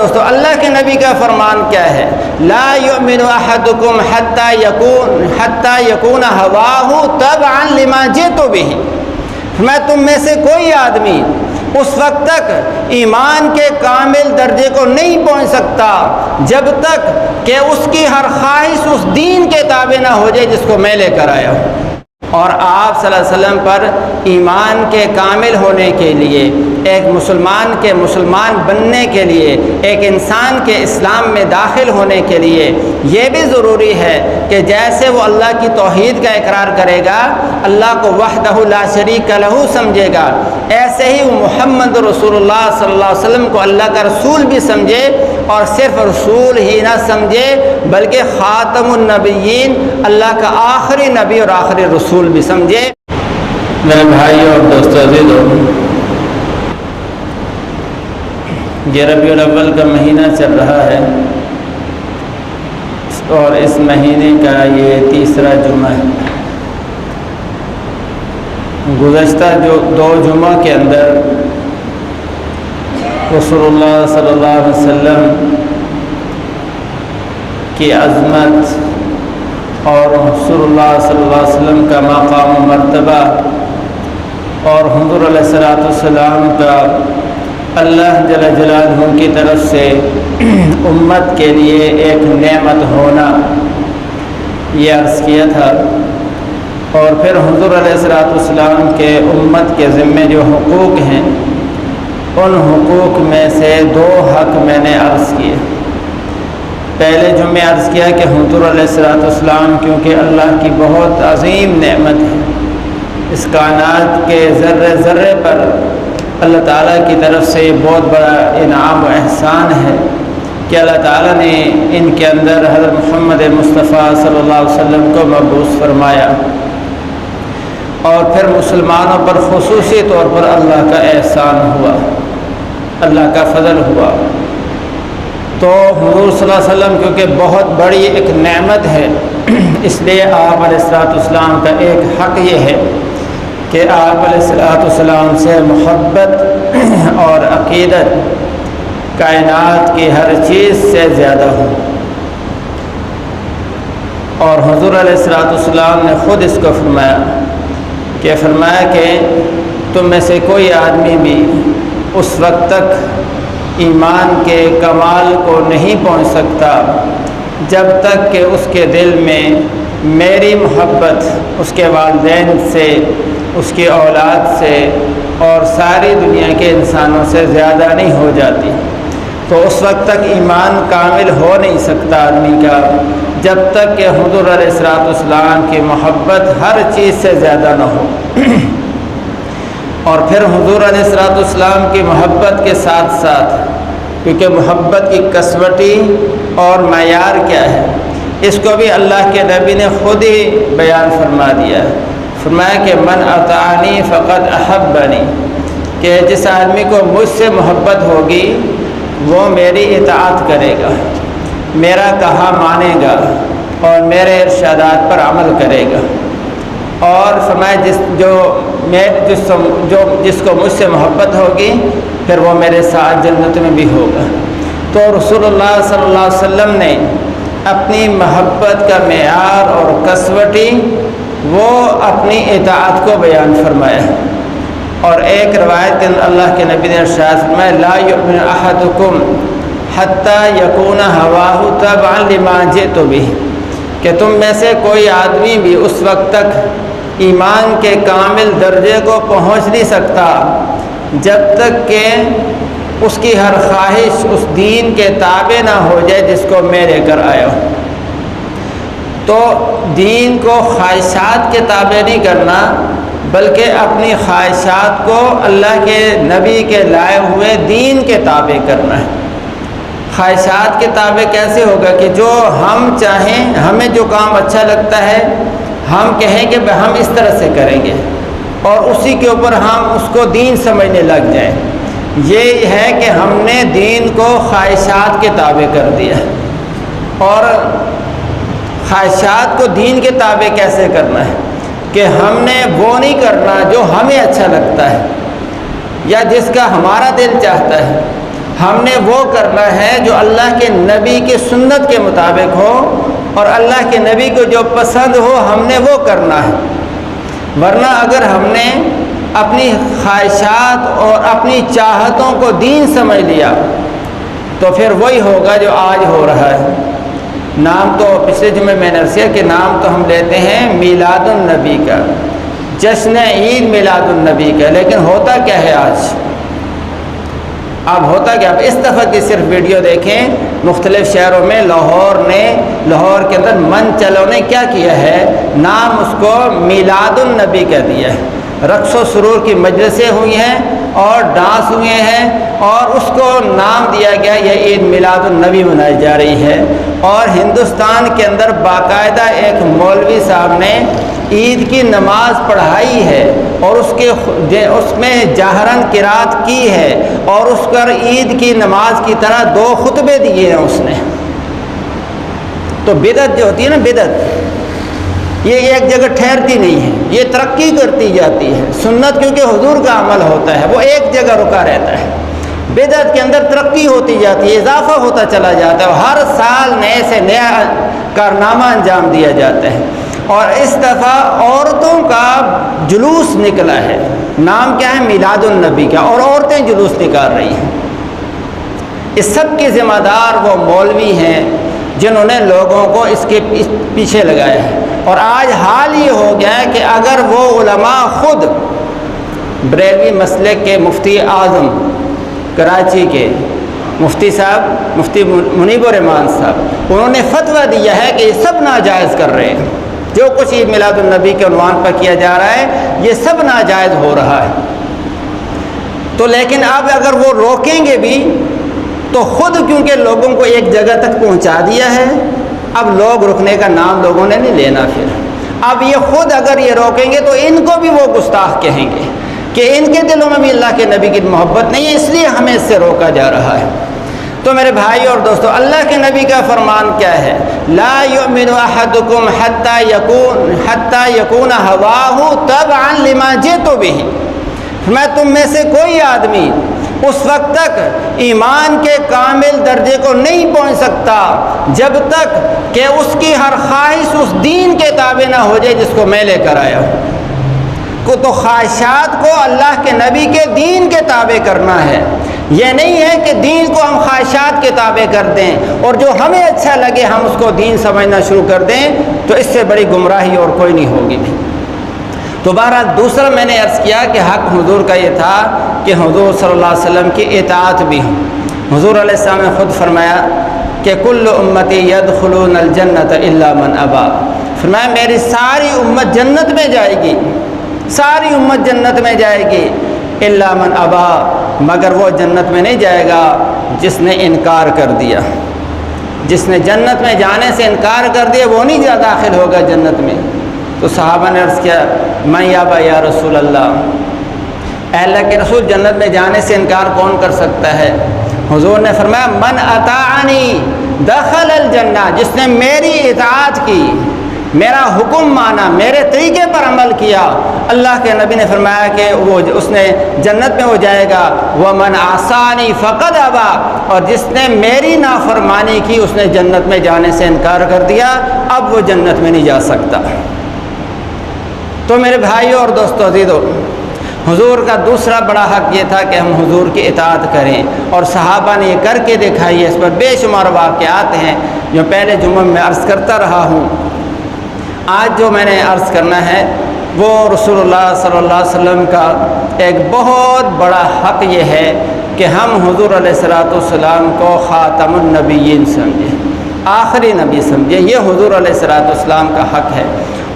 دوستو اللہ کے نبی کا فرمان کیا ہے؟ لا یؤمن احدکم حتی یکون ہواہ تبعا لما جئت بہ۔ میں تم میں سے کوئی آدمی اس وقت تک ایمان کے کامل درجے کو نہیں پہنچ سکتا جب تک کہ اس کی ہر خواہش اس دین کے تابع نہ ہو جائے جس کو میں لے کر آیا ہوں۔ اور آپ صلی اللہ علیہ وسلم پر ایمان کے کامل ہونے کے لیے، ایک مسلمان کے مسلمان بننے کے لیے، ایک انسان کے اسلام میں داخل ہونے کے لیے یہ بھی ضروری ہے کہ جیسے وہ اللہ کی توحید کا اقرار کرے گا، اللہ کو وحدہ لا شریک لہ سمجھے گا، ایسے ہی وہ محمد رسول اللہ صلی اللہ علیہ وسلم کو اللہ کا رسول بھی سمجھے، اور صرف رسول ہی نہ سمجھے بلکہ خاتم النبیین، اللہ کا آخری نبی اور آخری رسول بھی سمجھے۔ میرے بھائیوں اور دوستو عزیزو، یہ ربیع الاول کا مہینہ چل رہا ہے اور اس مہینے کا یہ تیسرا جمعہ ہے۔ گزشتہ جو 2 جمعہ کے اندر رسول اللہ صلی اللہ علیہ وسلم کی عظمت اور رسول اللہ صلی اللہ علیہ وسلم کا مقام و مرتبہ اور حضور علیہ السلام کا اللہ جل جلالہ کی طرف سے امت کے لیے ایک نعمت ہونا، یہ عرض کیا تھا۔ اور پھر حضور علیہ السلام کے امت کے ذمے جو حقوق ہیں، ان حقوق میں سے 2 حق میں نے عرض کیے۔ پہلے جمعے عرض کیا کہ حضور علیہ السلام کیونکہ اللہ کی بہت عظیم نعمت ہے، اس کائنات کے ذرے ذرے پر اللہ تعالیٰ کی طرف سے بہت بڑا انعام و احسان ہے کہ اللہ تعالیٰ نے ان کے اندر حضرت محمد مصطفیٰ صلی اللہ علیہ وسلم کو مبعوث فرمایا، اور پھر مسلمانوں پر خصوصی طور پر اللہ کا احسان ہوا، اللہ کا فضل ہوا۔ تو حضور صلی اللہ علیہ وسلم کیونکہ بہت بڑی ایک نعمت ہے، اس لیے آپ علیہ السلام کا ایک حق یہ ہے کہ آپ علیہ السلام سے محبت اور عقیدت کائنات کی ہر چیز سے زیادہ ہو۔ اور حضور علیہ السلام نے خود اس کو فرمایا کہ تم میں سے کوئی آدمی بھی اس وقت تک ایمان کے کمال کو نہیں پہنچ سکتا جب تک کہ اس کے دل میں میری محبت اس کے والدین سے، اس کی اولاد سے اور ساری دنیا کے انسانوں سے زیادہ نہیں ہو جاتی۔ تو اس وقت تک ایمان کامل ہو نہیں سکتا آدمی کا جب تک کہ حضور علیہ السلام کی محبت ہر چیز سے زیادہ نہ ہو۔ اور پھر حضور علیہ السلام کی محبت کے ساتھ ساتھ، کیونکہ محبت کی کسوٹی اور معیار کیا ہے، اس کو بھی اللہ کے نبی نے خود ہی بیان فرما دیا ہے۔ فرمایا کہ من اطاعنی فقد احبنی، کہ جس آدمی کو مجھ سے محبت ہوگی وہ میری اطاعت کرے گا، میرا کہا مانے گا اور میرے ارشادات پر عمل کرے گا۔ اور فرمایا جس کو مجھ سے محبت ہوگی پھر وہ میرے ساتھ جنت میں بھی ہوگا۔ تو رسول اللہ صلی اللہ علیہ وسلم نے اپنی محبت کا معیار اور کسوٹی وہ اپنی اطاعت کو بیان فرمایا۔ اور ایک روایت کے اندر اللہ کے نبی نے ارشاد فرمایا لا یؤمن احدکم حتی یکون ہواہ تبعا لما جئت بہ، کہ تم میں سے کوئی آدمی بھی اس وقت تک ایمان کے کامل درجے کو پہنچ نہیں سکتا جب تک کہ اس کی ہر خواہش اس دین کے تابع نہ ہو جائے جس کو میں لے کر آیا ہوں۔ تو دین کو خواہشات کے تابع نہیں کرنا بلکہ اپنی خواہشات کو اللہ کے نبی کے لائے ہوئے دین کے تابع کرنا ہے۔ خواہشات کے تابع کیسے ہوگا کہ جو ہم چاہیں، ہمیں جو کام اچھا لگتا ہے ہم کہیں کہ ہم اس طرح سے کریں گے اور اسی کے اوپر ہم اس کو دین سمجھنے لگ جائیں۔ یہ ہے کہ ہم نے دین کو خواہشات کے تابع کر دیا۔ اور خواہشات کو دین کے تابع کیسے کرنا ہے کہ ہم نے وہ نہیں کرنا جو ہمیں اچھا لگتا ہے یا جس کا ہمارا دل چاہتا ہے، ہم نے وہ کرنا ہے جو اللہ کے نبی کی سنت کے مطابق ہو، اور اللہ کے نبی کو جو پسند ہو ہم نے وہ کرنا ہے۔ ورنہ اگر ہم نے اپنی خواہشات اور اپنی چاہتوں کو دین سمجھ لیا تو پھر وہی ہوگا جو آج ہو رہا ہے۔ نام تو پچھلے جمعے میں نے عرض کیا کہ نام تو ہم لیتے ہیں میلاد النبی کا، جشن عید میلاد النبی کا، لیکن ہوتا کیا ہے آج؟ اب ہوتا کیا؟ اب اس دفعہ کی صرف ویڈیو دیکھیں، مختلف شہروں میں لاہور کے اندر منچلوں نے کیا کیا ہے، نام اس کو میلاد النبی کہہ دیا ہے۔ رقص و سرور کی مجلسیں ہوئی ہیں اور ڈانس ہوئے ہیں، اور اس کو نام دیا گیا یہ عید میلاد النبی منائی جا رہی ہے۔ اور ہندوستان کے اندر باقاعدہ ایک مولوی صاحب نے عید کی نماز پڑھائی ہے، اور اس میں جہراً قرات کی ہے، اور اس پر عید کی نماز کی طرح 2 خطبے دیے ہیں اس نے۔ تو بدعت جو ہوتی ہے نا، بدعت یہ ایک جگہ ٹھہرتی نہیں ہے، یہ ترقی کرتی جاتی ہے۔ سنت کیونکہ حضور کا عمل ہوتا ہے، وہ ایک جگہ رکا رہتا ہے۔ بدعت کے اندر ترقی ہوتی جاتی ہے، اضافہ ہوتا چلا جاتا ہے، اور ہر سال نئے سے نیا کارنامہ انجام دیا جاتا ہے۔ اور اس دفعہ عورتوں کا جلوس نکلا ہے، نام کیا ہے؟ میلاد النبی کا، اور عورتیں جلوس نکال رہی ہیں۔ اس سب کے ذمہ دار وہ مولوی ہیں جنہوں نے لوگوں کو اس کے پیچھے لگایا ہے۔ اور آج حال یہ ہو گیا ہے کہ اگر وہ علماء خود بریلوی مسلک کے مفتی اعظم کراچی کے مفتی صاحب، مفتی منیب الرحمان صاحب، انہوں نے فتویٰ دیا ہے کہ یہ سب ناجائز کر رہے ہیں، جو کچھ عید میلاد النبی کے عنوان پر کیا جا رہا ہے یہ سب ناجائز ہو رہا ہے۔ تو لیکن اب اگر وہ روکیں گے بھی تو خود کیونکہ لوگوں کو ایک جگہ تک پہنچا دیا ہے، اب لوگ رکنے کا نام لوگوں نے نہیں لینا۔ پھر اب یہ خود اگر یہ روکیں گے تو ان کو بھی وہ گستاخ کہیں گے کہ ان کے دلوں میں بھی اللہ کے نبی کی محبت نہیں ہے، اس لیے ہمیں اس سے روکا جا رہا ہے۔ تو میرے بھائی اور دوستو، اللہ کے نبی کا فرمان کیا ہے؟ لا یؤمن احدکم حتی یکون ہواہ تبعا لما جئت بہ۔ میں تم میں سے کوئی آدمی اس وقت تک ایمان کے کامل درجے کو نہیں پہنچ سکتا جب تک کہ اس کی ہر خواہش اس دین کے تابع نہ ہو جائے جس کو میں لے کر آیا ہوں۔ تو خواہشات کو اللہ کے نبی کے دین کے تابع کرنا ہے۔ یہ نہیں ہے کہ دین کو ہم خواہشات کے تابع کر دیں اور جو ہمیں اچھا لگے ہم اس کو دین سمجھنا شروع کر دیں، تو اس سے بڑی گمراہی اور کوئی نہیں ہوگی بھی۔ تو بہرحال دوسرا میں نے عرض کیا کہ حق حضور کا یہ تھا کہ حضور صلی اللہ علیہ وسلم کی اطاعت بھی ہو۔ حضور علیہ السلام نے خود فرمایا کہ کل امتی یدخلون الجنت الا من ابا۔ فرمایا میری ساری امت جنت میں جائے گی، ساری امت جنت میں جائے گی، الا من ابا، مگر وہ جنت میں نہیں جائے گا جس نے انکار کر دیا۔ جس نے جنت میں جانے سے انکار کر دیا وہ نہیں داخل ہوگا جنت میں۔ تو صحابہ نے عرض کیا من یابا یا رسول اللہ، اے اللہ کے رسول جنت میں جانے سے انکار کون کر سکتا ہے؟ حضور نے فرمایا من اطاعنی دخل الجنہ، جس نے میری اطاعت کی، میرا حکم مانا، میرے طریقے پر عمل کیا، اللہ کے نبی نے فرمایا کہ اس نے جنت میں ہو جائے گا۔ ومن عصانی فقد ابا، اور جس نے میری نافرمانی کی اس نے جنت میں جانے سے انکار کر دیا، اب وہ جنت میں نہیں جا سکتا۔ تو میرے بھائیوں اور دوستو عزیزو، حضور کا دوسرا بڑا حق یہ تھا کہ ہم حضور کی اطاعت کریں، اور صحابہ نے یہ کر کے دکھائی ہے۔ اس پر بے شمار واقعات ہیں جو پہلے جمعہ میں عرض کرتا رہا ہوں۔ آج جو میں نے عرض کرنا ہے وہ رسول اللہ صلی اللہ علیہ وسلم کا ایک بہت بڑا حق یہ ہے کہ ہم حضور علیہ السلام کو خاتم النبیین سمجھیں، آخری نبی سمجھیں۔ یہ حضور علیہ السلام کا حق ہے،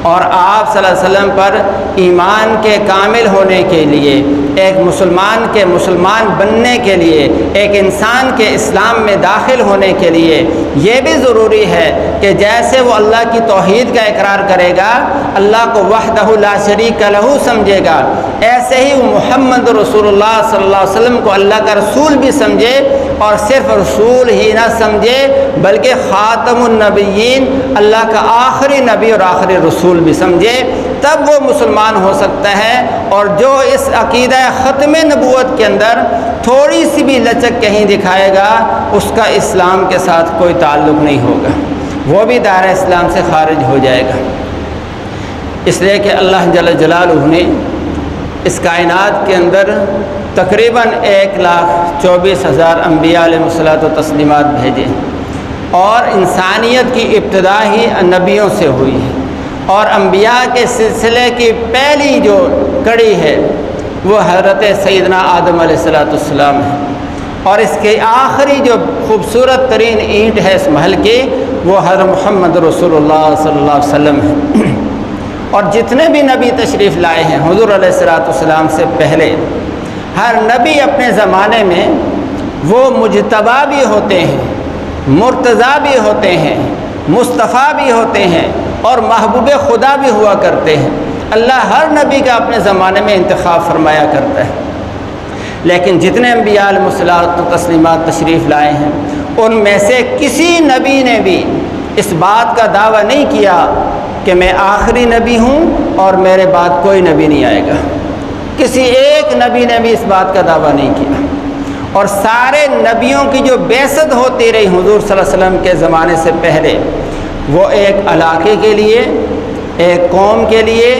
اور آپ صلی اللہ علیہ وسلم پر ایمان کے کامل ہونے کے لیے، ایک مسلمان کے مسلمان بننے کے لیے، ایک انسان کے اسلام میں داخل ہونے کے لیے یہ بھی ضروری ہے کہ جیسے وہ اللہ کی توحید کا اقرار کرے گا، اللہ کو وحدہ لا شریک لہ سمجھے گا، ایسے ہی وہ محمد رسول اللہ صلی اللہ علیہ وسلم کو اللہ کا رسول بھی سمجھے، اور صرف رسول ہی نہ سمجھے بلکہ خاتم النبیین، اللہ کا آخری نبی اور آخری رسول بھی سمجھے، تب وہ مسلمان ہو سکتا ہے، اور جو اس عقیدہ ختم نبوت کے اندر تھوڑی سی بھی لچک کہیں دکھائے گا اس کا اسلام کے ساتھ کوئی تعلق نہیں ہوگا، وہ بھی دائرہ اسلام سے خارج ہو جائے گا۔ اس لیے کہ اللہ جل جلالہ نے اس کائنات کے اندر تقریباً 1,24,000 انبیاء علیہ الصلوۃ و تسلیمات بھیجے، اور انسانیت کی ابتدا ہی نبیوں سے ہوئی ہے، اور انبیاء کے سلسلے کی پہلی جو کڑی ہے وہ حضرت سیدنا آدم علیہ السلام ہے، اور اس کے آخری جو خوبصورت ترین اینٹ ہے اس محل کی وہ حضرت محمد رسول اللہ صلی اللہ علیہ وسلم ہے۔ اور جتنے بھی نبی تشریف لائے ہیں حضور علیہ السلام سے پہلے، ہر نبی اپنے زمانے میں وہ مجتبی بھی ہوتے ہیں، مرتضیٰ بھی ہوتے ہیں، مصطفیٰ بھی ہوتے ہیں، اور محبوب خدا بھی ہوا کرتے ہیں۔ اللہ ہر نبی کا اپنے زمانے میں انتخاب فرمایا کرتا ہے، لیکن جتنے انبیاء علیہ الصلوۃ و تسلیمات تشریف لائے ہیں ان میں سے کسی نبی نے بھی اس بات کا دعویٰ نہیں کیا کہ میں آخری نبی ہوں اور میرے بعد کوئی نبی نہیں آئے گا۔ کسی ایک نبی نے بھی اس بات کا دعویٰ نہیں کیا، اور سارے نبیوں کی جو بعثت ہوتی رہی حضور صلی اللہ علیہ وسلم کے زمانے سے پہلے، وہ ایک علاقے کے لیے، ایک قوم کے لیے،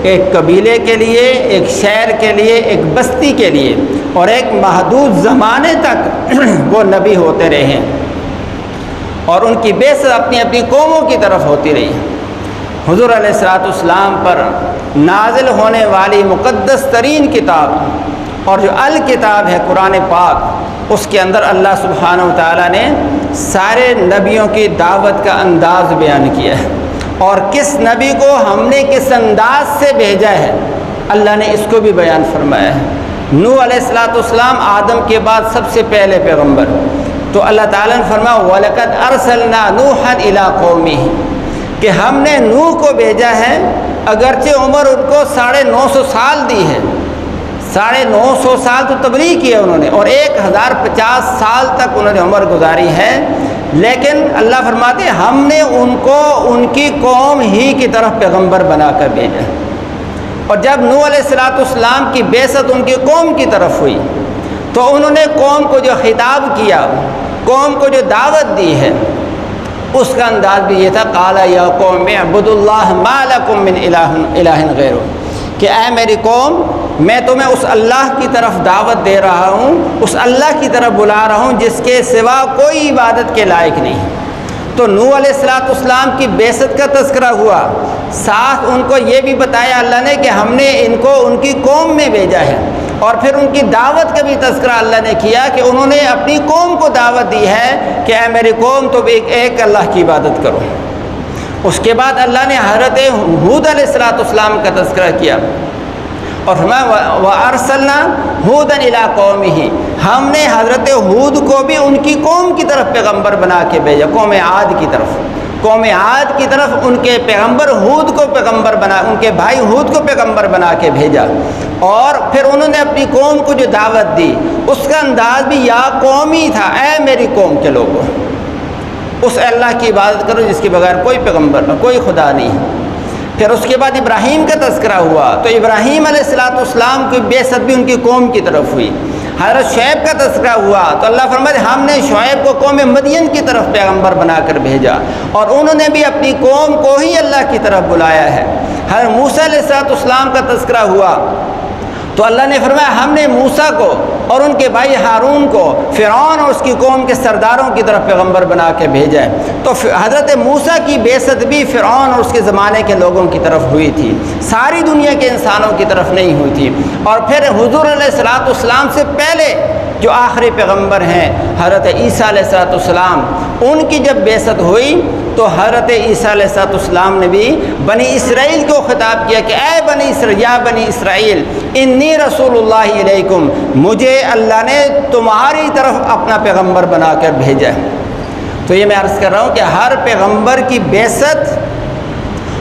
ایک قبیلے کے لیے، ایک شہر کے لیے، ایک بستی کے لیے، اور ایک محدود زمانے تک وہ نبی ہوتے رہے ہیں، اور ان کی بعثت اپنی اپنی قوموں کی طرف ہوتی رہی۔ حضور علیہ السلام پر نازل ہونے والی مقدس ترین کتاب اور جو الکتاب ہے قرآن پاک، اس کے اندر اللہ سبحانہ و تعالیٰ نے سارے نبیوں کی دعوت کا انداز بیان کیا ہے، اور کس نبی کو ہم نے کس انداز سے بھیجا ہے اللہ نے اس کو بھی بیان فرمایا ہے۔ نوح علیہ السلام آدم کے بعد سب سے پہلے پیغمبر، تو اللہ تعالیٰ نے فرمایا وَلَقَدْ أَرْسَلْنَا نُوحًا إِلَىٰ قَوْمِهِ، کہ ہم نے نوح کو بھیجا ہے، اگرچہ عمر ان کو 950 سال دی ہے، 950 سال تو تبلیغ کی ہے انہوں نے، اور 1050 سال تک انہوں نے عمر گزاری ہے، لیکن اللہ فرماتے ہیں ہم نے ان کو ان کی قوم ہی کی طرف پیغمبر بنا کر بھیجا۔ اور جب نوح علیہ السلام کی بعثت ان کی قوم کی طرف ہوئی تو انہوں نے قوم کو جو خطاب کیا، قوم کو جو دعوت دی ہے، اس کا انداز بھی یہ تھا قال یا قوم اعبدوا اللہ ما لکم من الہ غیرہ، کہ اے میری قوم میں تمہیں اس اللہ کی طرف دعوت دے رہا ہوں، اس اللہ کی طرف بلا رہا ہوں جس کے سوا کوئی عبادت کے لائق نہیں۔ تو نوح علیہ السلام کی بعثت کا تذکرہ ہوا، ساتھ ان کو یہ بھی بتایا اللہ نے کہ ہم نے ان کو ان کی قوم میں بھیجا ہے، اور پھر ان کی دعوت کا بھی تذکرہ اللہ نے کیا کہ انہوں نے اپنی قوم کو دعوت دی ہے کہ اے میری قوم تم ایک اللہ کی عبادت کرو۔ اس کے بعد اللہ نے حضرت ہود علیہ السلام کا تذکرہ کیا، اور فرمایا وَأَرْسَلْنَا هُودًا إِلَىٰ قَوْمِهِ، ہم نے حضرت ہود کو بھی ان کی قوم کی طرف پیغمبر بنا کے بھیجا، قوم عاد کی طرف، قوم عاد کی طرف ان کے پیغمبر ہود کو پیغمبر بنا، ان کے بھائی ہود کو پیغمبر بنا کے بھیجا، اور پھر انہوں نے اپنی قوم کو جو دعوت دی اس کا انداز بھی یا قومی تھا، اے میری قوم کے لوگوں اس اللہ کی عبادت کرو جس کے بغیر کوئی پیغمبر کوئی خدا نہیں ہے۔ پھر اس کے بعد ابراہیم کا تذکرہ ہوا، تو ابراہیم علیہ السلام کی بعثت بھی ان کی قوم کی طرف ہوئی۔ حضرت شعیب کا تذکرہ ہوا تو اللہ فرماتے ہم نے شعیب کو قوم مدین کی طرف پیغمبر بنا کر بھیجا، اور انہوں نے بھی اپنی قوم کو ہی اللہ کی طرف بلایا ہے۔ حضرت موسیٰ علیہ السلام کا تذکرہ ہوا تو اللہ نے فرمایا ہم نے موسیٰ کو اور ان کے بھائی ہارون کو فرعون اور اس کی قوم کے سرداروں کی طرف پیغمبر بنا کے بھیجا ہے۔ تو حضرت موسیٰ کی بعثت بھی فرعون اور اس کے زمانے کے لوگوں کی طرف ہوئی تھی، ساری دنیا کے انسانوں کی طرف نہیں ہوئی تھی۔ اور پھر حضور علیہ السلام سے پہلے جو آخری پیغمبر ہیں حضرت عیسیٰ علیہ السلام، ان کی جب بعثت ہوئی تو حضرت عیسیٰ علیہ السلام نے بھی بنی اسرائیل کو خطاب کیا کہ اے بنی اسرائیل انی رسول اللہ علیکم، مجھے اللہ نے تمہاری طرف اپنا پیغمبر بنا کر بھیجا ہے۔ تو یہ میں عرض کر رہا ہوں کہ ہر پیغمبر کی بعثت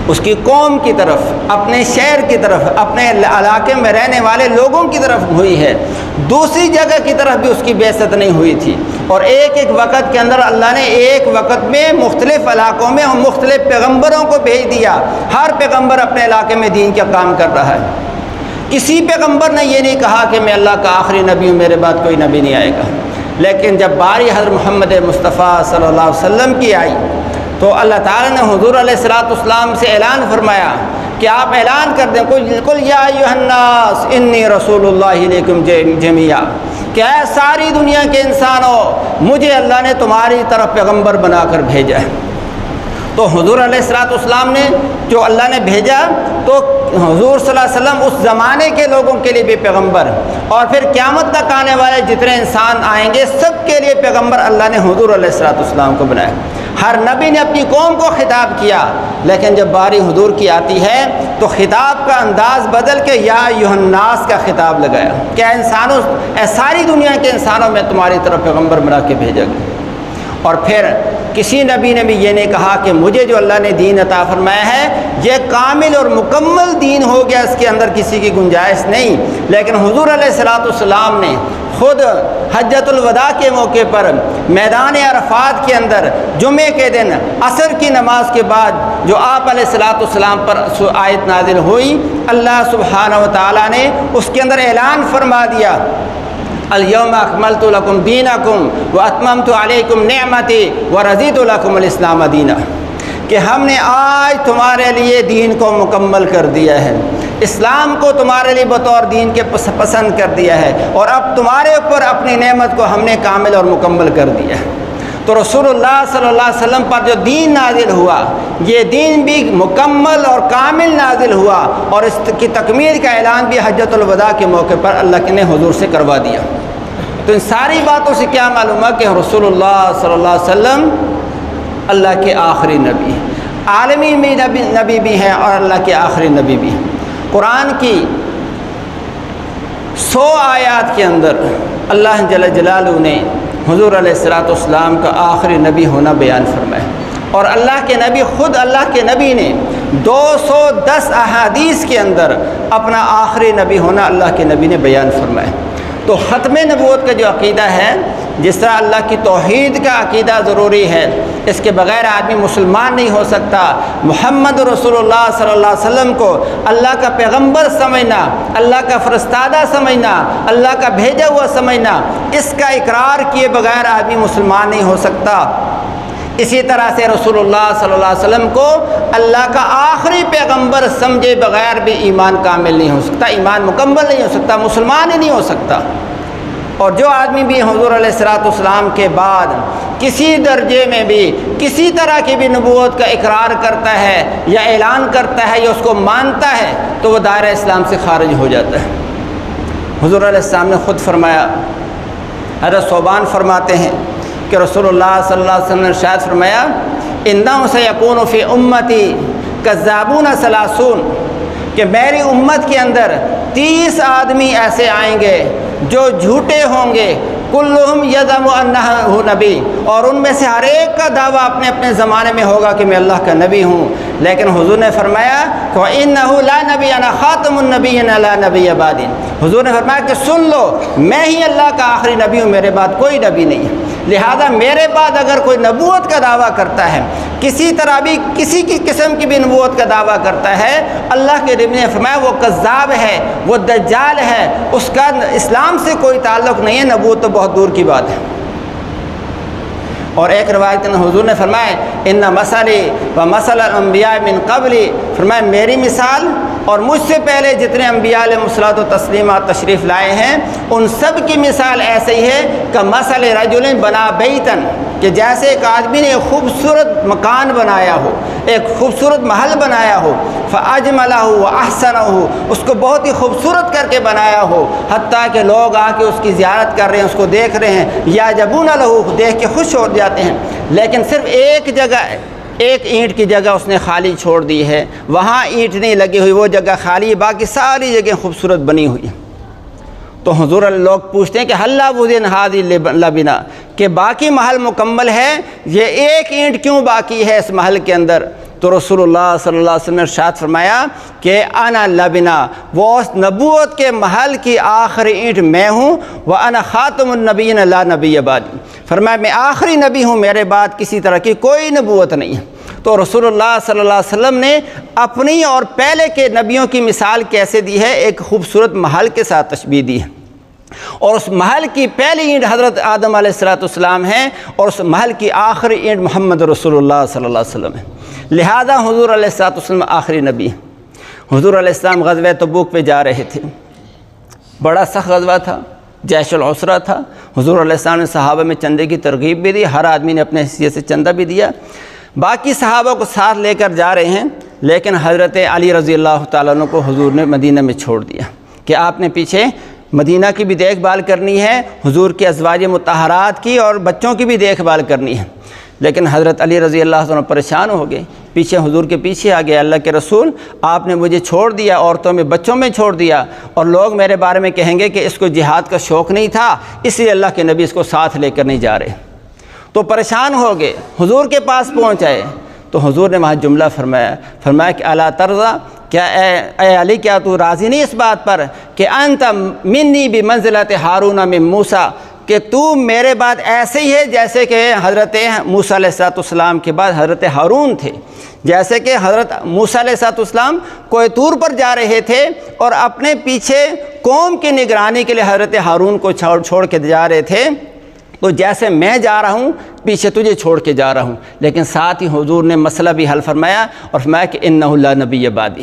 اس کی قوم کی طرف، اپنے شہر کی طرف، اپنے علاقے میں رہنے والے لوگوں کی طرف ہوئی ہے، دوسری جگہ کی طرف بھی اس کی بعثت نہیں ہوئی تھی، اور ایک ایک وقت کے اندر اللہ نے ایک وقت میں مختلف علاقوں میں مختلف پیغمبروں کو بھیج دیا۔ ہر پیغمبر اپنے علاقے میں دین کا کام کر رہا ہے۔ کسی پیغمبر نے یہ نہیں کہا کہ میں اللہ کا آخری نبی ہوں، میرے بعد کوئی نبی نہیں آئے گا۔ لیکن جب باری حضرت محمد مصطفیٰ صلی اللہ علیہ وسلم کی آئی تو اللہ تعالیٰ نے حضور علیہ السلام سے اعلان فرمایا کہ آپ اعلان کر دیں، قل یا ایھا الناس انی رسول اللہ الیکم جمیعا، کہ اے ساری دنیا کے انسانوں، مجھے اللہ نے تمہاری طرف پیغمبر بنا کر بھیجا ہے۔ تو حضور علیہ السلام نے جو اللہ نے بھیجا تو حضور صلی اللہ علیہ وسلم اس زمانے کے لوگوں کے لیے بھی پیغمبر، اور پھر قیامت تک آنے والے جتنے انسان آئیں گے سب کے لیے پیغمبر اللہ نے حضور علیہ السلام کو بنایا۔ ہر نبی نے اپنی قوم کو خطاب کیا، لیکن جب باری حضور کی آتی ہے تو خطاب کا انداز بدل کے یا ایھا الناس کا خطاب لگایا کہ اے انسانوں، اے ساری دنیا کے انسانوں میں تمہاری طرف پیغمبر بنا کے بھیجا گیا۔ اور پھر کسی نبی نے بھی یہ نہیں کہا کہ مجھے جو اللہ نے دین عطا فرمایا ہے یہ کامل اور مکمل دین ہو گیا، اس کے اندر کسی کی گنجائش نہیں۔ لیکن حضور علیہ السلام نے خود حجۃ الوداع کے موقع پر میدان عرفات کے اندر جمعے کے دن عصر کی نماز کے بعد جو آپ علیہ السلام پر آیت نازل ہوئی، اللہ سبحانہ و تعالیٰ نے اس کے اندر اعلان فرما دیا، الیوم اکملت لکم دینکم واتممت علیکم نعمتی ورضیت لکم الاسلام دینا، کہ ہم نے آج تمہارے لیے دین کو مکمل کر دیا ہے، اسلام کو تمہارے لیے بطور دین کے پسند کر دیا ہے، اور اب تمہارے اوپر اپنی نعمت کو ہم نے کامل اور مکمل کر دیا ہے۔ تو رسول اللہ صلی اللہ علیہ وسلم پر جو دین نازل ہوا یہ دین بھی مکمل اور کامل نازل ہوا، اور اس کی تکمیل کا اعلان بھی حجۃ الوداع کے موقع پر اللہ نے حضور سے کروا دیا۔ تو ان ساری باتوں سے کیا معلوم ہے کہ رسول اللہ صلی اللہ علیہ وسلم اللہ کے آخری نبی، عالمی نبی بھی ہیں اور اللہ کے آخری نبی بھی ہیں۔ قرآن کی 100 آیات کے اندر اللہ جل جلالہ نے حضور علیہ السلام کا آخری نبی ہونا بیان فرمایا، اور اللہ کے نبی خود اللہ کے نبی نے 210 احادیث کے اندر اپنا آخری نبی ہونا اللہ کے نبی نے بیان فرمایا۔ تو ختم نبوت کا جو عقیدہ ہے، جس طرح اللہ کی توحید کا عقیدہ ضروری ہے، اس کے بغیر آدمی مسلمان نہیں ہو سکتا۔ محمد رسول اللہ صلی اللہ علیہ وسلم کو اللہ کا پیغمبر سمجھنا، اللہ کا فرستادہ سمجھنا، اللہ کا بھیجا ہوا سمجھنا، اس کا اقرار کیے بغیر آدمی مسلمان نہیں ہو سکتا۔ اسی طرح سے رسول اللہ صلی اللہ علیہ وسلم کو اللہ کا آخری پیغمبر سمجھے بغیر بھی ایمان کامل نہیں ہو سکتا، ایمان مکمل نہیں ہو سکتا، مسلمان ہی نہیں ہو سکتا۔ اور جو آدمی بھی حضور علیہ السلام کے بعد کسی درجے میں بھی کسی طرح کی بھی نبوت کا اقرار کرتا ہے یا اعلان کرتا ہے یا اس کو مانتا ہے تو وہ دائرہ اسلام سے خارج ہو جاتا ہے۔ حضور علیہ السلام نے خود فرمایا، حضرت ثوبان فرماتے ہیں کہ رسول اللہ صلی اللہ علیہ وسلم نے ارشاد فرمایا، انہ سیکون فی امتی کذابون ثلاثون، کہ میری امت کے اندر 30 آدمی ایسے آئیں گے جو جھوٹے ہوں گے، کلہم یزعم انہ نبی، اور ان میں سے ہر ایک کا دعویٰ اپنے اپنے زمانے میں ہوگا کہ میں اللہ کا نبی ہوں، لیکن حضور نے فرمایا کہ وَإِنَّهُ لَا نَبِيَّ أَنَا خَاتَمُ النَّبِيِّينَ لَا نَبِيَّ بَعْدِي، حضور نے فرمایا کہ سن لو، میں ہی اللہ کا آخری نبی ہوں، میرے بعد کوئی نبی نہیں ہے، لہذا میرے بعد اگر کوئی نبوت کا دعویٰ کرتا ہے، کسی طرح بھی کسی کی قسم کی بھی نبوت کا دعویٰ کرتا ہے، اللہ کے نبی نے فرمایا وہ کذاب ہے، وہ دجال ہے، اس کا اسلام سے کوئی تعلق نہیں ہے، نبوت تو بہت دور کی بات ہے۔ اور ایک روایت میں حضور نے فرمایا ان مثلی و مثل الانبیاء من قبلی، فرمایا میری مثال اور مجھ سے پہلے جتنے انبیاء علیہ الصلوۃ والتسلیمات تشریف لائے ہیں ان سب کی مثال ایسے ہی ہے کہ مثل رجل بنا بیتن، کہ جیسے ایک آدمی نے ایک خوبصورت مکان بنایا ہو، ایک خوبصورت محل بنایا ہو، فاجملہ واحسنہ، اس کو بہت ہی خوبصورت کر کے بنایا ہو، حتیٰ کہ لوگ آ کے اس کی زیارت کر رہے ہیں، اس کو دیکھ رہے ہیں، یا جبون لہو، دیکھ کے خوش ہو جاتے ہیں، لیکن صرف ایک جگہ، ایک اینٹ کی جگہ اس نے خالی چھوڑ دی ہے، وہاں اینٹ نہیں لگی ہوئی، وہ جگہ خالی، باقی ساری جگہ خوبصورت بنی ہوئی ہیں۔ تو حضور لوگ پوچھتے ہیں کہ حلّا وذن ہادی لبنا، کہ باقی محل مکمل ہے، یہ ایک اینٹ کیوں باقی ہے اس محل کے اندر؟ تو رسول اللہ صلی اللہ علیہ وسلم نے ارشاد فرمایا کہ انا لبنا، وہ اس نبوت کے محل کی آخری اینٹ میں ہوں، وانا خاتم النبیین لا نبی بعدی، فرمایا میں آخری نبی ہوں، میرے بعد کسی طرح کی کوئی نبوت نہیں ہے۔ تو رسول اللہ صلی اللہ علیہ وسلم نے اپنی اور پہلے کے نبیوں کی مثال کیسے دی ہے، ایک خوبصورت محل کے ساتھ تشبیہ دی ہے، اور اس محل کی پہلی اینٹ حضرت آدم علیہ السلام ہے، اور اس محل کی آخری اینٹ محمد رسول اللہ صلی اللہ علیہ وسلم ہے۔ لہذا حضور علیہ السلام آخری نبی ہیں۔ حضور علیہ السلام غزوہ تبوک پہ جا رہے تھے، بڑا سخت غزوہ تھا، جیش العسرہ تھا۔ حضور علیہ السلام نے صحابہ میں چندے کی ترغیب بھی دی، ہر آدمی نے اپنے حیثیت سے چندہ بھی دیا، باقی صحابہ کو ساتھ لے کر جا رہے ہیں، لیکن حضرت علی رضی اللہ تعالیٰ عنہ کو حضور نے مدینہ میں چھوڑ دیا کہ آپ نے پیچھے مدینہ کی بھی دیکھ بھال کرنی ہے، حضور کے ازواج مطہرات کی اور بچوں کی بھی دیکھ بھال کرنی ہے۔ لیکن حضرت علی رضی اللہ عنہ پریشان ہو گئے، پیچھے حضور کے پیچھے آ گئے، اللہ کے رسول آپ نے مجھے چھوڑ دیا، عورتوں میں بچوں میں چھوڑ دیا، اور لوگ میرے بارے میں کہیں گے کہ اس کو جہاد کا شوق نہیں تھا، اس لیے اللہ کے نبی اس کو ساتھ لے کر نہیں جا رہے۔ تو پریشان ہو گئے، حضور کے پاس پہنچ آئے، تو حضور نے وہاں جملہ فرمایا کہ الا ترضا، کیا اے علی کیا تو راضی نہیں اس بات پر کہ انت منی بمنزلت ہارون من موسیٰ، کہ تو میرے بعد ایسے ہی ہے جیسے کہ حضرت موسیٰ علیہ السلام کے بعد حضرت ہارون تھے۔ جیسے کہ حضرت موسیٰ علیہ السلام کوہ طور پر جا رہے تھے اور اپنے پیچھے قوم کی نگرانی کے لیے حضرت ہارون کو چھوڑ کے جا رہے تھے، تو جیسے میں جا رہا ہوں پیچھے تجھے چھوڑ کے جا رہا ہوں۔ لیکن ساتھ ہی حضور نے مسئلہ بھی حل فرمایا اور فرمایا کہ انہ لا نبی بعدی،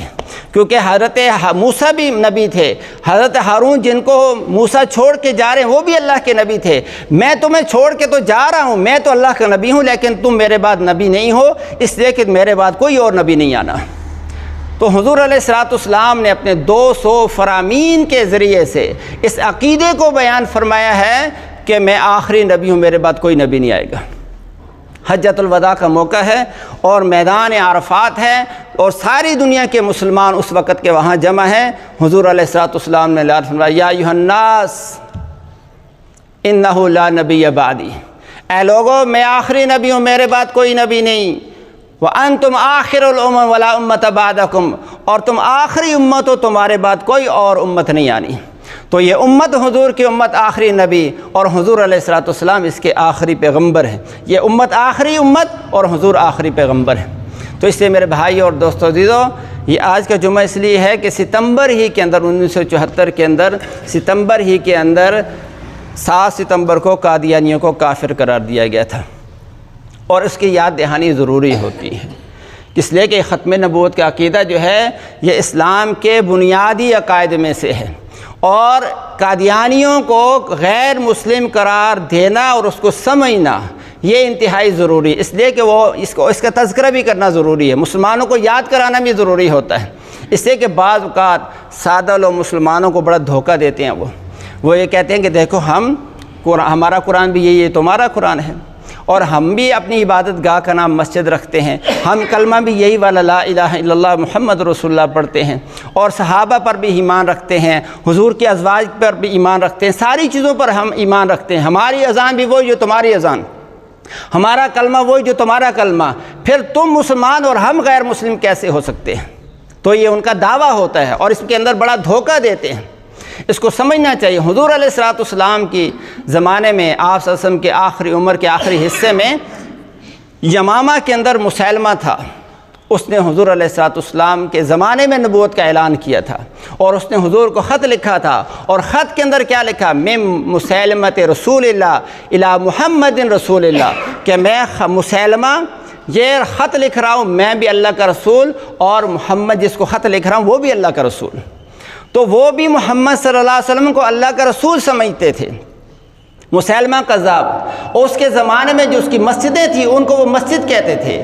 کیونکہ حضرت موسیٰ بھی نبی تھے، حضرت ہارون جن کو موسیٰ چھوڑ کے جا رہے ہیں وہ بھی اللہ کے نبی تھے۔ میں تمہیں چھوڑ کے تو جا رہا ہوں، میں تو اللہ کا نبی ہوں، لیکن تم میرے بعد نبی نہیں ہو، اس لیے کہ میرے بعد کوئی اور نبی نہیں آنا۔ تو حضور علیہ السلام نے اپنے 200 فرامین کے ذریعے سے اس عقیدے کو بیان فرمایا ہے کہ میں آخری نبی ہوں، میرے بعد کوئی نبی نہیں آئے گا۔ حجۃ الوداع کا موقع ہے اور میدان عرفات ہے، اور ساری دنیا کے مسلمان اس وقت کے وہاں جمع ہیں۔ حضور علیہ السلام نے اعلان فرمایا یا ایھا الناس انہ لا نبی بعدی، اے لوگو میں آخری نبی ہوں، میرے بعد کوئی نبی نہیں۔ وانتم آخر الامم ولا امت بعدکم، اور تم آخری امت ہو، تمہارے بعد کوئی اور امت نہیں آنی۔ تو یہ امت حضور کی امت آخری نبی، اور حضور علیہ السلام اس کے آخری پیغمبر ہیں۔ یہ امت آخری امت اور حضور آخری پیغمبر ہیں۔ تو اس لیے میرے بھائی اور دوستو عزیزو، یہ آج کا جمعہ اس لیے ہے کہ ستمبر ہی کے اندر 1974 کے اندر، ستمبر ہی کے اندر 7 ستمبر کو قادیانیوں کو کافر قرار دیا گیا تھا، اور اس کی یاد دہانی ضروری ہوتی ہے، اس لیے کہ ختم نبوت کا عقیدہ جو ہے یہ اسلام کے بنیادی عقائد میں سے ہے، اور قادیانیوں کو غیر مسلم قرار دینا اور اس کو سمجھنا یہ انتہائی ضروری ہے، اس لیے کہ وہ اس کا تذکرہ بھی کرنا ضروری ہے، مسلمانوں کو یاد کرانا بھی ضروری ہوتا ہے۔ اس لیے کہ بعض اوقات سادہ لوگ مسلمانوں کو بڑا دھوکہ دیتے ہیں، وہ یہ کہتے ہیں کہ دیکھو ہمارا قرآن بھی یہی ہے، تمہارا قرآن ہے، اور ہم بھی اپنی عبادت گاہ کا نام مسجد رکھتے ہیں، ہم کلمہ بھی یہی والا لا الہ الا اللہ محمد رسول اللہ پڑھتے ہیں، اور صحابہ پر بھی ایمان رکھتے ہیں، حضور کے ازواج پر بھی ایمان رکھتے ہیں، ساری چیزوں پر ہم ایمان رکھتے ہیں، ہماری اذان بھی وہی جو تمہاری اذان، ہمارا کلمہ وہی جو تمہارا کلمہ، پھر تم مسلمان اور ہم غیر مسلم کیسے ہو سکتے ہیں؟ تو یہ ان کا دعویٰ ہوتا ہے، اور اس کے اندر بڑا دھوکہ دیتے ہیں۔ اس کو سمجھنا چاہیے۔ حضور علیہ السلام کی زمانے میں، آپ صلی اللہ علیہ وسلم کے آخری عمر کے آخری حصے میں، یمامہ کے اندر مسیلمہ تھا، اس نے حضور علیہ السلام کے زمانے میں نبوت کا اعلان کیا تھا، اور اس نے حضور کو خط لکھا تھا، اور خط کے اندر کیا لکھا؟ من مسیلمۃ رسول اللہ الی محمد رسول اللہ، کہ میں مسیلمہ یہ خط لکھ رہا ہوں، میں بھی اللہ کا رسول، اور محمد جس کو خط لکھ رہا ہوں وہ بھی اللہ کا رسول۔ تو وہ بھی محمد صلی اللہ علیہ وسلم کو اللہ کا رسول سمجھتے تھے، مسیلمہ کذاب، اور اس کے زمانے میں جو اس کی مسجدیں تھیں ان کو وہ مسجد کہتے تھے،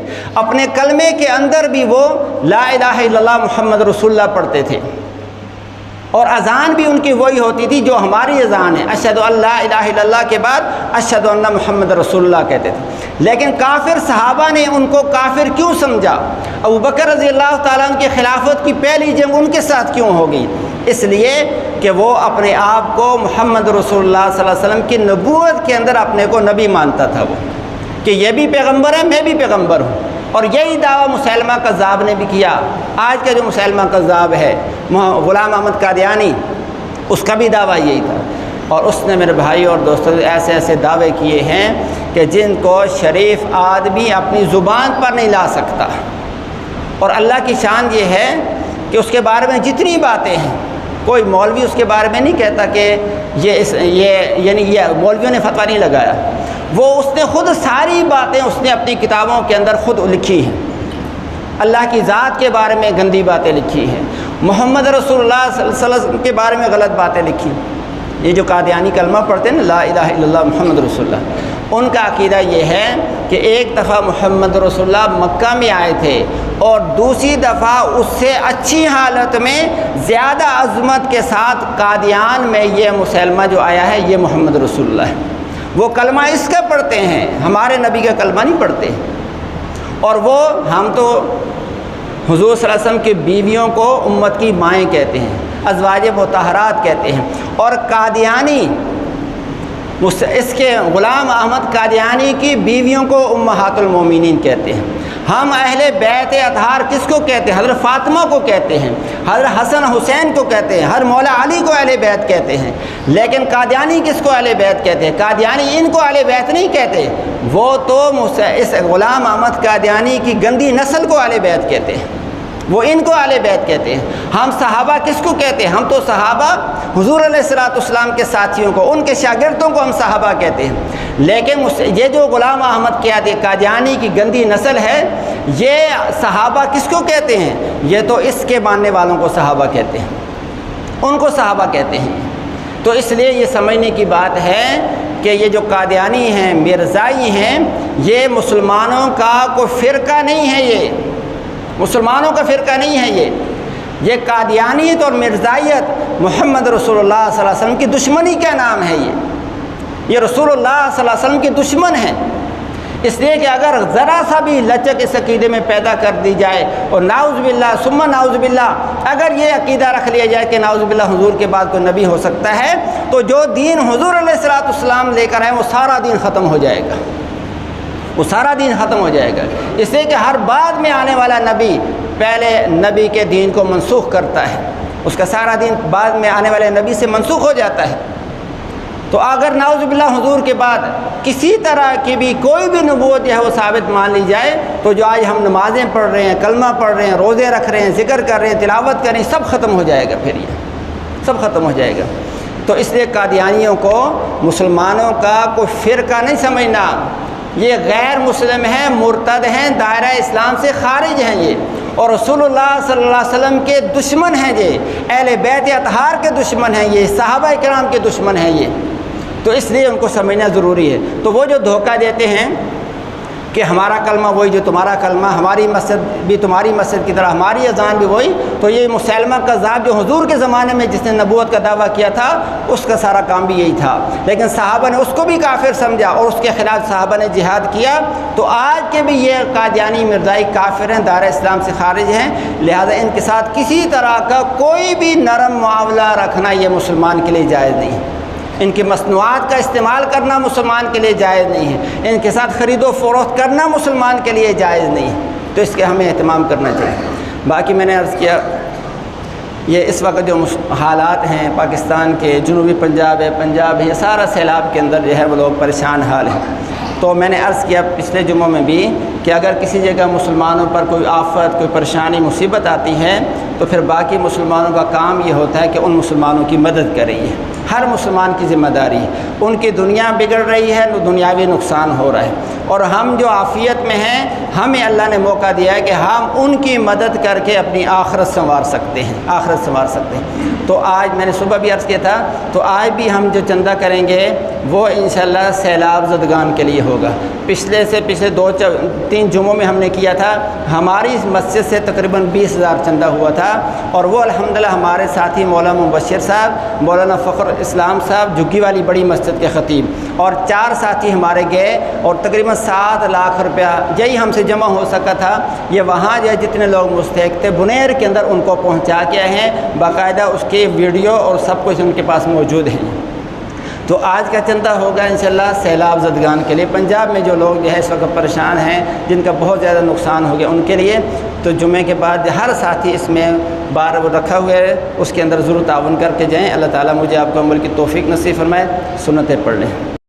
اپنے کلمے کے اندر بھی وہ لا الہ الا اللہ محمد رسول اللہ پڑھتے تھے، اور اذان بھی ان کی وہی ہوتی تھی جو ہماری اذان ہے، اشہد ان لا الہ الا اللہ کے بعد اشہد ان محمد رسول اللہ کہتے تھے۔ لیکن کافر صحابہ نے ان کو کافر کیوں سمجھا؟ ابو بکر رضی اللہ تعالیٰ عنہ کی خلافت کی پہلی جنگ ان کے ساتھ کیوں ہو گئی؟ اس لیے کہ وہ اپنے آپ کو محمد رسول اللہ صلی اللہ علیہ وسلم کی نبوت کے اندر اپنے کو نبی مانتا تھا، وہ کہ یہ بھی پیغمبر ہے، میں بھی پیغمبر ہوں، اور یہی دعویٰ مسیلمہ کذاب نے بھی کیا۔ آج کا جو مسیلمہ کذاب ہے غلام احمد قادیانی، اس کا بھی دعویٰ یہی تھا، اور اس نے میرے بھائی اور دوستوں ایسے ایسے دعوے کیے ہیں کہ جن کو شریف آدمی اپنی زبان پر نہیں لا سکتا۔ اور اللہ کی شان یہ ہے کہ اس کے بارے میں جتنی باتیں ہیں، کوئی مولوی اس کے بارے میں نہیں کہتا کہ یہ مولویوں نے فتویٰ نہیں لگایا، وہ اس نے خود ساری باتیں اس نے اپنی کتابوں کے اندر خود لکھی ہیں۔ اللہ کی ذات کے بارے میں گندی باتیں لکھی ہیں، محمد رسول اللہ صلی اللہ علیہ وسلم کے بارے میں غلط باتیں لکھی۔ یہ جو قادیانی کلمہ پڑھتے ہیں نا، لا الہ الا اللہ محمد رسول اللہ، ان کا عقیدہ یہ ہے کہ ایک دفعہ محمد رسول اللہ مکہ میں آئے تھے، اور دوسری دفعہ اس سے اچھی حالت میں زیادہ عظمت کے ساتھ قادیان میں یہ مسلمہ جو آیا ہے یہ محمد رسول اللہ ہے۔ وہ کلمہ اس کا پڑھتے ہیں، ہمارے نبی کا کلمہ نہیں پڑھتے، اور وہ ہم تو حضور صلی اللہ علیہ وسلم کی بیویوں کو امت کی مائیں کہتے ہیں، ازواج مطہرات کہتے ہیں، اور قادیانی اس کے غلام احمد قادیانی کی بیویوں کو امہات المومنین کہتے ہیں۔ ہم اہل بیت اطہار کس کو کہتے ہیں؟ حضرت فاطمہ کو کہتے ہیں، حضرت حسن حسین کو کہتے ہیں، ہر مولا علی کو اہل بیت کہتے ہیں، لیکن قادیانی کس کو اہل بیت کہتے ہیں؟ قادیانی ان کو اہل بیت نہیں کہتے، وہ تو اس غلام احمد قادیانی کی گندی نسل کو اہل بیت کہتے ہیں، وہ ان کو اہل بیت کہتے ہیں۔ ہم صحابہ کس کو کہتے ہیں؟ ہم تو صحابہ حضور علیہ الصلوۃ والسلام کے ساتھیوں کو، ان کے شاگردوں کو ہم صحابہ کہتے ہیں، لیکن یہ جو غلام احمد قادیانی کی گندی نسل ہے، یہ صحابہ کس کو کہتے ہیں؟ یہ تو اس کے ماننے والوں کو صحابہ کہتے ہیں، ان کو صحابہ کہتے ہیں۔ تو اس لیے یہ سمجھنے کی بات ہے کہ یہ جو قادیانی ہیں، مرزائی ہیں، یہ مسلمانوں کا کوئی فرقہ نہیں ہے، یہ مسلمانوں کا فرقہ نہیں ہے، یہ قادیانیت اور مرزائیت محمد رسول اللہ صلی اللہ علیہ وسلم کی دشمنی کا نام ہے۔ یہ رسول اللہ صلی اللہ علیہ وسلم کے دشمن ہیں، اس لیے کہ اگر ذرا سا بھی لچک اس عقیدے میں پیدا کر دی جائے، اور نعوذ باللہ ثم نعوذ باللہ اگر یہ عقیدہ رکھ لیا جائے کہ نعوذ باللہ حضور کے بعد کوئی نبی ہو سکتا ہے، تو جو دین حضور علیہ الصلوۃ والسلام لے کر آئے وہ سارا دین ختم ہو جائے گا، وہ سارا دین ختم ہو جائے گا۔ اس لیے کہ ہر بعد میں آنے والا نبی پہلے نبی کے دین کو منسوخ کرتا ہے، اس کا سارا دین بعد میں آنے والے نبی سے منسوخ ہو جاتا ہے۔ تو اگر نعوذ باللہ حضور کے بعد کسی طرح کی بھی کوئی بھی نبوت جو ہے وہ ثابت مان لی جائے، تو جو آج ہم نمازیں پڑھ رہے ہیں، کلمہ پڑھ رہے ہیں، روزے رکھ رہے ہیں، ذکر کر رہے ہیں، تلاوت کر رہے ہیں، سب ختم ہو جائے گا، پھر یہ سب ختم ہو جائے گا۔ تو اس لیے قادیانیوں کو مسلمانوں کا کوئی فرقہ نہیں سمجھنا، یہ غیر مسلم ہیں، مرتد ہیں، دائرہ اسلام سے خارج ہیں یہ، اور رسول اللہ صلی اللہ علیہ وسلم کے دشمن ہیں یہ، اہل بیت اطہار کے دشمن ہیں یہ، صحابہ کرام کے دشمن ہیں یہ۔ تو اس لیے ان کو سمجھنا ضروری ہے۔ تو وہ جو دھوکہ دیتے ہیں کہ ہمارا کلمہ وہی جو تمہارا کلمہ، ہماری مسجد بھی تمہاری مسجد کی طرح، ہماری اذان بھی وہی، تو یہ مسیلمہ کذاب جو حضور کے زمانے میں جس نے نبوت کا دعویٰ کیا تھا، اس کا سارا کام بھی یہی تھا، لیکن صحابہ نے اس کو بھی کافر سمجھا اور اس کے خلاف صحابہ نے جہاد کیا۔ تو آج کے بھی یہ قادیانی مرزائی کافر ہیں، دائرہ اسلام سے خارج ہیں، لہذا ان کے ساتھ کسی طرح کا کوئی بھی نرم معاملہ رکھنا یہ مسلمان کے لیے جائز نہیں ہے، ان کی مصنوعات کا استعمال کرنا مسلمان کے لیے جائز نہیں ہے، ان کے ساتھ خرید و فروخت کرنا مسلمان کے لیے جائز نہیں ہے، تو اس کے ہمیں اہتمام کرنا چاہیے۔ باقی میں نے عرض کیا یہ اس وقت جو حالات ہیں پاکستان کے، جنوبی پنجاب ہے، پنجاب ہے، یہ سارا سیلاب کے اندر جو ہے وہ لوگ پریشان حال ہیں۔ تو میں نے عرض کیا پچھلے جمعوں میں بھی کہ اگر کسی جگہ مسلمانوں پر کوئی آفت، کوئی پریشانی، مصیبت آتی ہے تو پھر باقی مسلمانوں کا کام یہ ہوتا ہے کہ ان مسلمانوں کی مدد کریں، ہر مسلمان کی ذمہ داری ہے۔ ان کی دنیا بگڑ رہی ہے تو دنیاوی نقصان ہو رہا ہے، اور ہم جو عافیت میں ہیں ہمیں اللہ نے موقع دیا ہے کہ ہم ان کی مدد کر کے اپنی آخرت سنوار سکتے ہیں، آخرت سنوار سکتے ہیں۔ تو آج میں نے صبح بھی عرض کیا تھا، تو آج بھی ہم جو چندہ کریں گے وہ انشاءاللہ سیلاب زدگان کے لیے ہوگا۔ پچھلے 2-3 جمعوں میں ہم نے کیا تھا، ہماری مسجد سے تقریباً 20,000 چندہ ہوا تھا، اور وہ الحمدللہ ہمارے ساتھی مولانا مبشر صاحب، مولانا فخر اسلام صاحب جھگی والی بڑی مسجد کے خطیب، اور 4 ساتھی ہمارے گئے، اور تقریباً 7 لاکھ روپیہ یہی ہم سے جمع ہو سکا تھا۔ یہ وہاں جو ہے جتنے لوگ مستحق تھے بنیر کے اندر ان کو پہنچا کے آئے ہیں، باقاعدہ اس کی ویڈیو اور سب کچھ ان کے پاس موجود ہیں۔ تو آج کا چندہ ہوگا انشاءاللہ سیلاب زدگان کے لیے، پنجاب میں جو لوگ جو ہے اس وقت پریشان ہیں، جن کا بہت زیادہ نقصان ہو گیا، ان کے لیے۔ تو جمعے کے بعد ہر ساتھی اس میں بار وہ رکھا ہوا ہے، اس کے اندر ضرور تعاون کر کے جائیں۔ اللہ تعالیٰ مجھے آپ کو عمل کی توفیق نصیب فرمائے۔ سنتیں پڑھ لیں۔